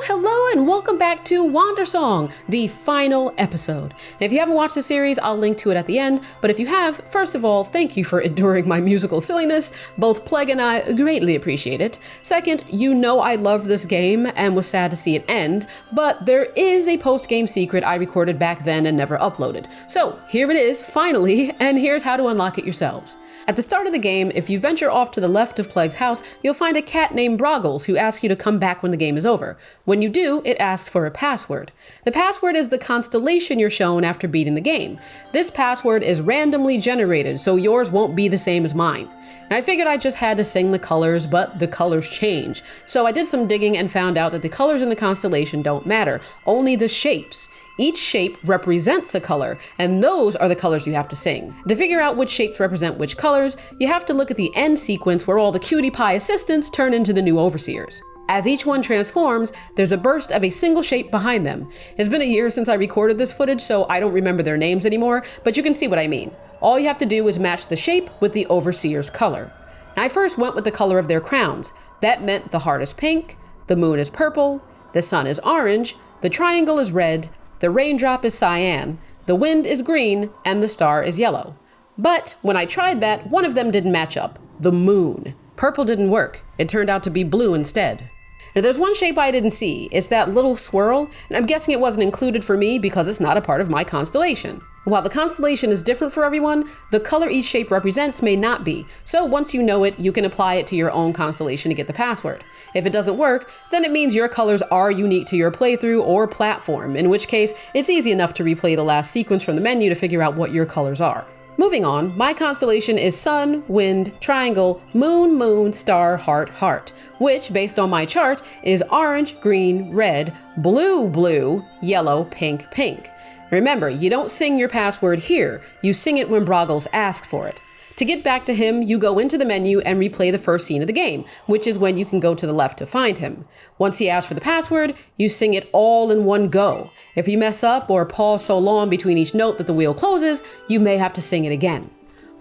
Hello, and welcome back to Wandersong, the final episode. And if you haven't watched the series, I'll link to it at the end, but if you have, first of all, thank you for enduring my musical silliness. Both Plague and I greatly appreciate it. Second, you know I loved this game and was sad to see it end, but there is a post-game secret I recorded back then and never uploaded. So here it is, finally, and here's how to unlock it yourselves. At the start of the game, if you venture off to the left of Plague's house, you'll find a cat named Broggles who asks you to come back when the game is over. When you do, it asks for a password. The password is the constellation you're shown after beating the game. This password is randomly generated, so yours won't be the same as mine. And I figured I just had to sing the colors, but the colors change. So I did some digging and found out that the colors in the constellation don't matter, only the shapes. Each shape represents a color, and those are the colors you have to sing. To figure out which shapes represent which colors, you have to look at the end sequence where all the cutie pie assistants turn into the new overseers. As each one transforms, there's a burst of a single shape behind them. It's been a year since I recorded this footage, so I don't remember their names anymore, but you can see what I mean. All you have to do is match the shape with the overseer's color. Now, I first went with the color of their crowns. That meant the heart is pink, the moon is purple, the sun is orange, the triangle is red, the raindrop is cyan, the wind is green, and the star is yellow. But when I tried that, one of them didn't match up, the moon. Purple didn't work. It turned out to be blue instead. Now there's one shape I didn't see. It's that little swirl, and I'm guessing it wasn't included for me because it's not a part of my constellation. While the constellation is different for everyone, the color each shape represents may not be. So once you know it, you can apply it to your own constellation to get the password. If it doesn't work, then it means your colors are unique to your playthrough or platform, in which case it's easy enough to replay the last sequence from the menu to figure out what your colors are. Moving on, my constellation is sun, wind, triangle, moon, moon, star, heart, heart, which, based on my chart, is orange, green, red, blue, blue, yellow, pink, pink. Remember, you don't sing your password here, you sing it when Broggles asks for it. To get back to him, you go into the menu and replay the first scene of the game, which is when you can go to the left to find him. Once he asks for the password, you sing it all in one go. If you mess up or pause so long between each note that the wheel closes, you may have to sing it again.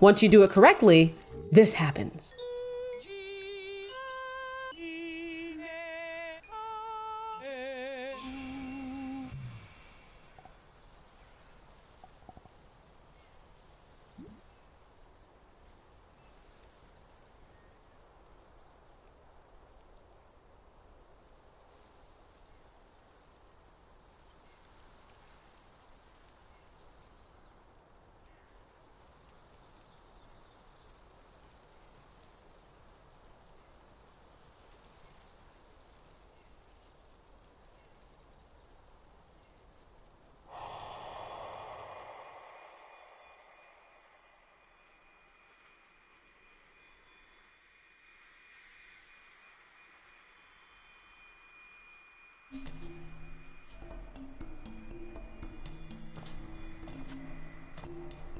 Once you do it correctly, this happens.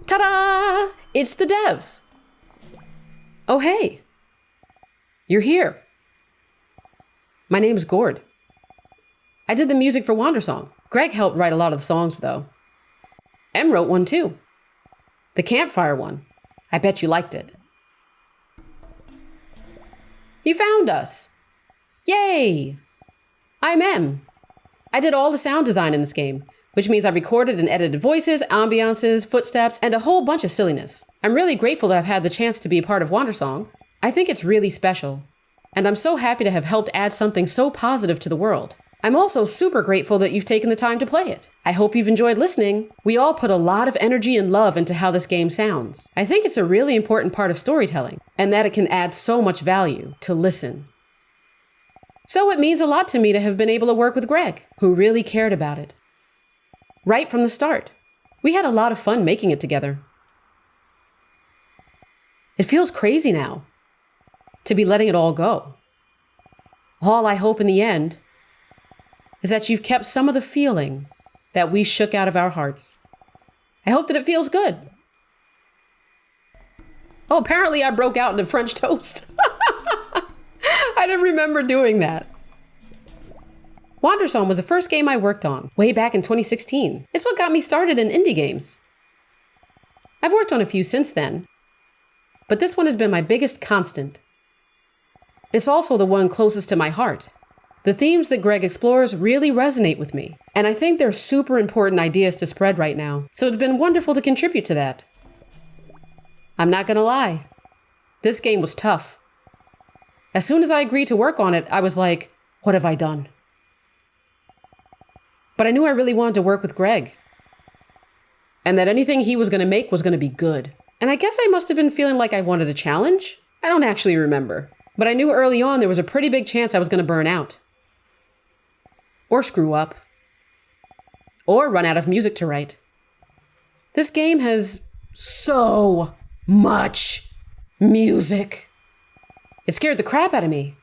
Ta-da! It's the devs. Oh, hey. You're here. My name's Gord. I did the music for Wandersong. Greg helped write a lot of the songs, though. Em wrote one, too. The campfire one. I bet you liked it. You found us. Yay! I'm Em. I did all the sound design in this game, which means I recorded and edited voices, ambiances, footsteps, and a whole bunch of silliness. I'm really grateful to have had the chance to be a part of Wandersong. I think it's really special, and I'm so happy to have helped add something so positive to the world. I'm also super grateful that you've taken the time to play it. I hope you've enjoyed listening. We all put a lot of energy and love into how this game sounds. I think it's a really important part of storytelling, and that it can add so much value to listen. So it means a lot to me to have been able to work with Greg, who really cared about it. Right from the start. We had a lot of fun making it together. It feels crazy now to be letting it all go. All I hope in the end is that you've kept some of the feeling that we shook out of our hearts. I hope that it feels good. Oh, apparently I broke out into French toast. I didn't remember doing that. Wandersong was the first game I worked on, way back in 2016. It's what got me started in indie games. I've worked on a few since then, but this one has been my biggest constant. It's also the one closest to my heart. The themes that Greg explores really resonate with me, and I think they're super important ideas to spread right now, so it's been wonderful to contribute to that. I'm not gonna lie, this game was tough. As soon as I agreed to work on it, I was like, what have I done? But I knew I really wanted to work with Greg, and that anything he was gonna make was gonna be good. And I guess I must have been feeling like I wanted a challenge? I don't actually remember, but I knew early on there was a pretty big chance I was gonna burn out. Or screw up. Or run out of music to write. This game has so much music. It scared the crap out of me.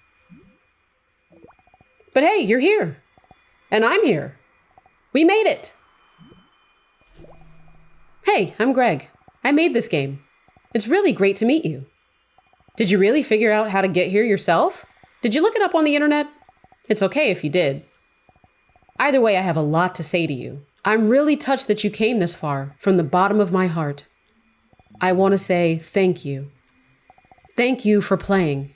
But hey, you're here. And I'm here. We made it. Hey, I'm Greg. I made this game. It's really great to meet you. Did you really figure out how to get here yourself? Did you look it up on the internet? It's okay if you did. Either way, I have a lot to say to you. I'm really touched that you came this far from the bottom of my heart. I want to say thank you. Thank you for playing.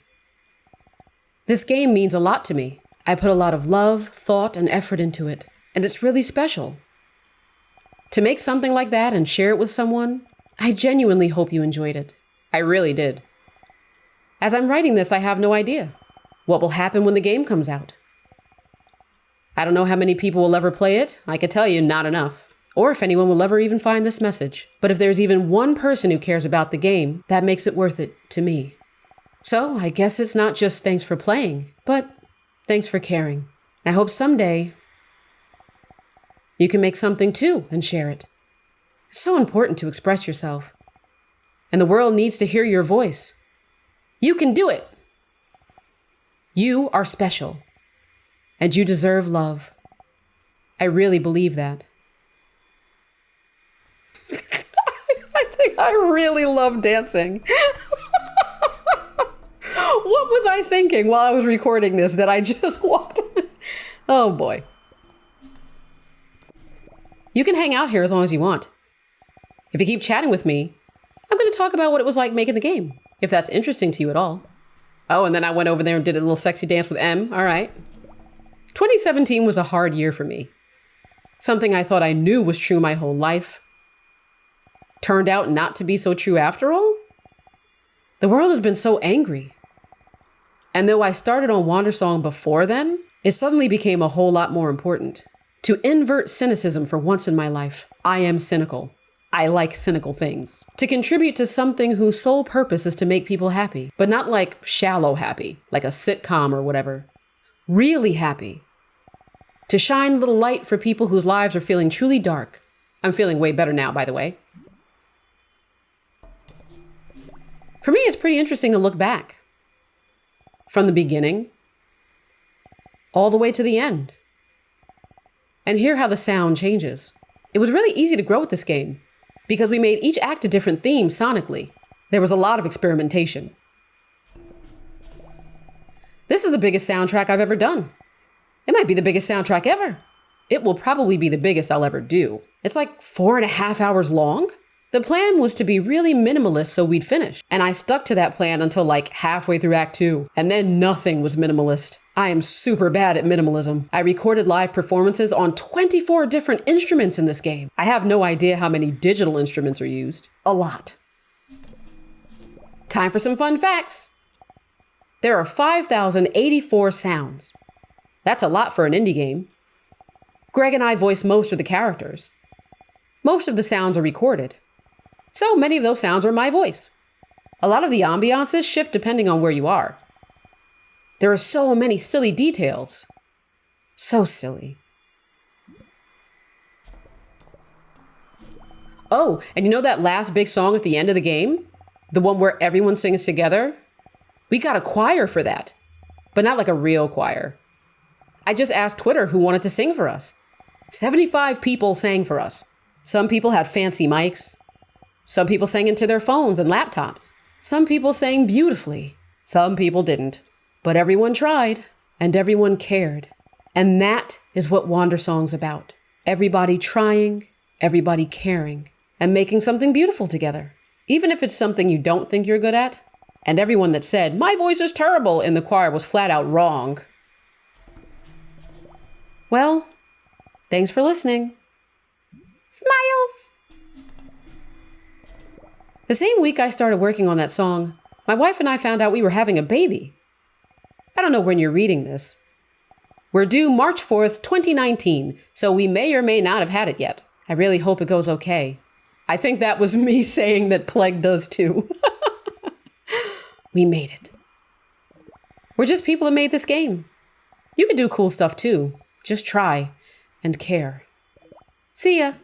This game means a lot to me. I put a lot of love, thought, and effort into it, and it's really special. To make something like that and share it with someone, I genuinely hope you enjoyed it. I really did. As I'm writing this, I have no idea what will happen when the game comes out. I don't know how many people will ever play it. I could tell you, not enough. Or if anyone will ever even find this message. But if there's even one person who cares about the game, that makes it worth it to me. So I guess it's not just thanks for playing, but thanks for caring. I hope someday you can make something too and share it. It's so important to express yourself. And the world needs to hear your voice. You can do it. You are special. And you deserve love. I really believe that. I think I really love dancing. What was I thinking while I was recording this that I just walked? Oh boy. You can hang out here as long as you want. If you keep chatting with me, I'm going to talk about what it was like making the game, if that's interesting to you at all. Oh, and then I went over there and did a little sexy dance with M. All right. 2017 was a hard year for me. Something I thought I knew was true my whole life turned out not to be so true after all. The world has been so angry. And though I started on Wandersong before then, it suddenly became a whole lot more important. To invert cynicism for once in my life, I am cynical. I like cynical things. To contribute to something whose sole purpose is to make people happy, but not like shallow happy, like a sitcom or whatever. Really happy. To shine a little light for people whose lives are feeling truly dark. I'm feeling way better now, by the way. For me, it's pretty interesting to look back. From the beginning, all the way to the end. And hear how the sound changes. It was really easy to grow with this game, because we made each act a different theme sonically. There was a lot of experimentation. This is the biggest soundtrack I've ever done. It might be the biggest soundtrack ever. It will probably be the biggest I'll ever do. It's like 4.5 hours long. The plan was to be really minimalist so we'd finish. And I stuck to that plan until like halfway through Act 2. And then nothing was minimalist. I am super bad at minimalism. I recorded live performances on 24 different instruments in this game. I have no idea how many digital instruments are used. A lot. Time for some fun facts. There are 5,084 sounds. That's a lot for an indie game. Greg and I voice most of the characters. Most of the sounds are recorded. So many of those sounds are my voice. A lot of the ambiances shift depending on where you are. There are so many silly details. So silly. Oh, and you know that last big song at the end of the game? The one where everyone sings together? We got a choir for that, but not like a real choir. I just asked Twitter who wanted to sing for us. 75 people sang for us. Some people had fancy mics. Some people sang into their phones and laptops. Some people sang beautifully. Some people didn't. But everyone tried, and everyone cared. And that is what Wandersong's about. Everybody trying, everybody caring, and making something beautiful together. Even if it's something you don't think you're good at. And everyone that said, "My voice is terrible," in the choir was flat out wrong. Well, thanks for listening. Smiles! The same week I started working on that song, my wife and I found out we were having a baby. I don't know when you're reading this. We're due March 4th, 2019, so we may or may not have had it yet. I really hope it goes okay. I think that was me saying that Plague does too. We made it. We're just people that made this game. You can do cool stuff too. Just try and care. See ya.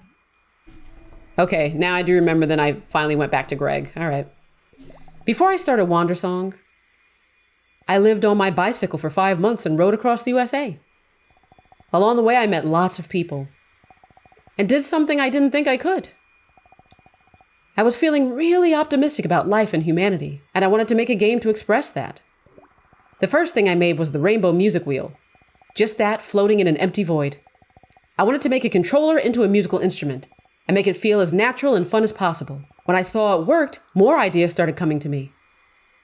Okay, now I do remember then I finally went back to Greg. All right. Before I started Wandersong, I lived on my bicycle for 5 months and rode across the USA. Along the way, I met lots of people and did something I didn't think I could. I was feeling really optimistic about life and humanity, and I wanted to make a game to express that. The first thing I made was the rainbow music wheel. Just that, floating in an empty void. I wanted to make a controller into a musical instrument and make it feel as natural and fun as possible. When I saw it worked, more ideas started coming to me.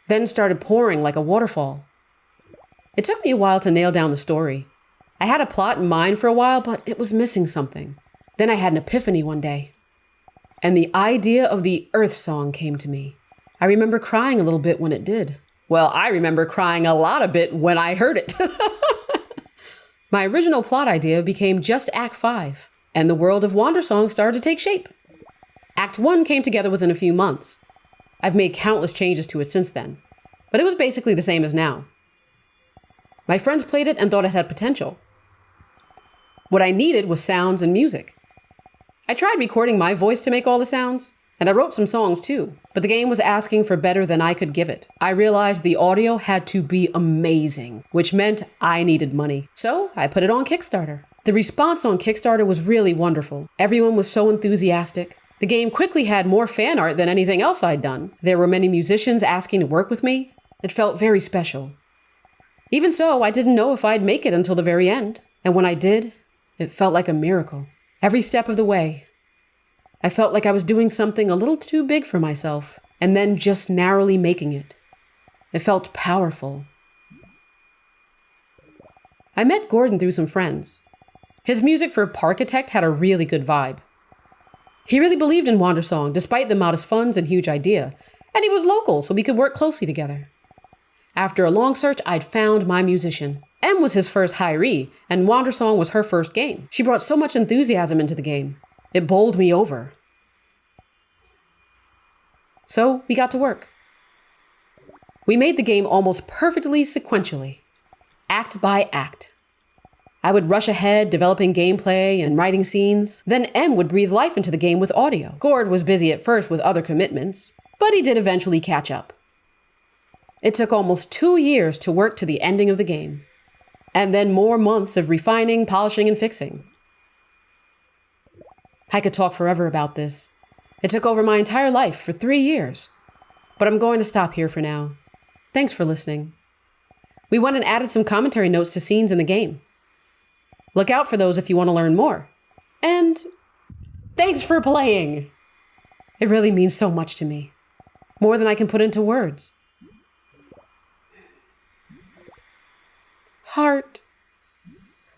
Then started pouring like a waterfall. It took me a while to nail down the story. I had a plot in mind for a while, but it was missing something. Then I had an epiphany one day. And the idea of the Earth song came to me. I remember crying a little bit when it did. Well, I remember crying a lot a bit when I heard it. My original plot idea became just Act 5, and the world of Wandersong started to take shape. Act 1 came together within a few months. I've made countless changes to it since then, but it was basically the same as now. My friends played it and thought it had potential. What I needed was sounds and music. I tried recording my voice to make all the sounds, and I wrote some songs too, but the game was asking for better than I could give it. I realized the audio had to be amazing, which meant I needed money. So I put it on Kickstarter. The response on Kickstarter was really wonderful. Everyone was so enthusiastic. The game quickly had more fan art than anything else I'd done. There were many musicians asking to work with me. It felt very special. Even so, I didn't know if I'd make it until the very end. And when I did, it felt like a miracle. Every step of the way, I felt like I was doing something a little too big for myself, and then just narrowly making it. It felt powerful. I met Gordon through some friends. His music for Parkitect had a really good vibe. He really believed in Wandersong, despite the modest funds and huge idea, and he was local, so we could work closely together. After a long search, I'd found my musician. Em was his first hiree, and Wandersong was her first game. She brought so much enthusiasm into the game. It bowled me over. So we got to work. We made the game almost perfectly sequentially, act by act. I would rush ahead, developing gameplay and writing scenes. Then M would breathe life into the game with audio. Gord was busy at first with other commitments, but he did eventually catch up. It took almost 2 years to work to the ending of the game, and then more months of refining, polishing, and fixing. I could talk forever about this. It took over my entire life for 3 years, but I'm going to stop here for now. Thanks for listening. We went and added some commentary notes to scenes in the game. Look out for those if you want to learn more. And thanks for playing! It really means so much to me. More than I can put into words. Heart.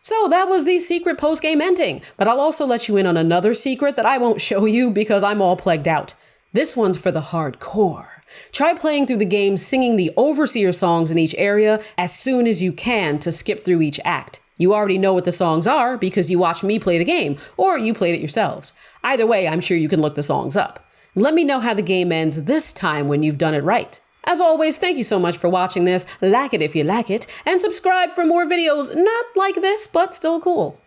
So that was the secret post-game ending, but I'll also let you in on another secret that I won't show you because I'm all plagued out. This one's for the hardcore. Try playing through the game singing the Overseer songs in each area as soon as you can to skip through each act. You already know what the songs are because you watched me play the game, or you played it yourselves. Either way, I'm sure you can look the songs up. Let me know how the game ends this time when you've done it right. As always, thank you so much for watching this. Like it if you like it, and subscribe for more videos not like this, but still cool.